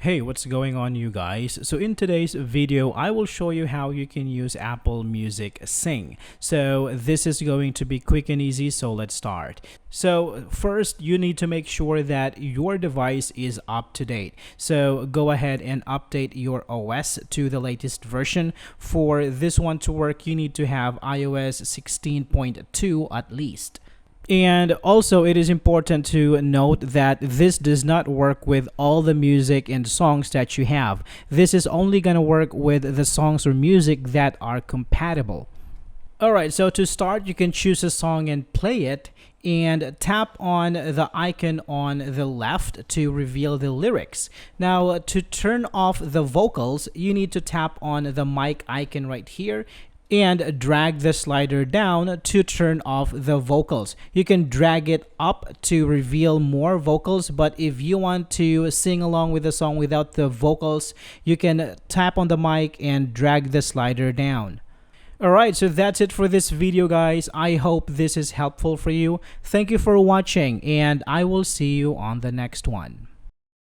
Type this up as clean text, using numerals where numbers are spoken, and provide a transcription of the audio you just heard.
Hey, what's going on, you guys? So in today's video, I will show you how you can use Apple Music Sing. So this is going to be quick and easy, so let's start. So first, you need to make sure that your device is up to date. So go ahead and update your OS to the latest version. For this one to work, you need to have iOS 16.2 at least. And also, it is important to note that this does not work with all the music and songs that you have. This is only going to work with the songs or music that are compatible. Alright, so to start, you can choose a song and play it, and tap on the icon on the left to reveal the lyrics. Now, to turn off the vocals, you need to tap on the mic icon right here and drag the slider down to turn off the vocals. You can drag it up to reveal more vocals, but if you want to sing along with the song without the vocals, you can tap on the mic and drag the slider down. Alright, so that's it for this video, guys. I hope this is helpful for you. Thank you for watching, and I will see you on the next one.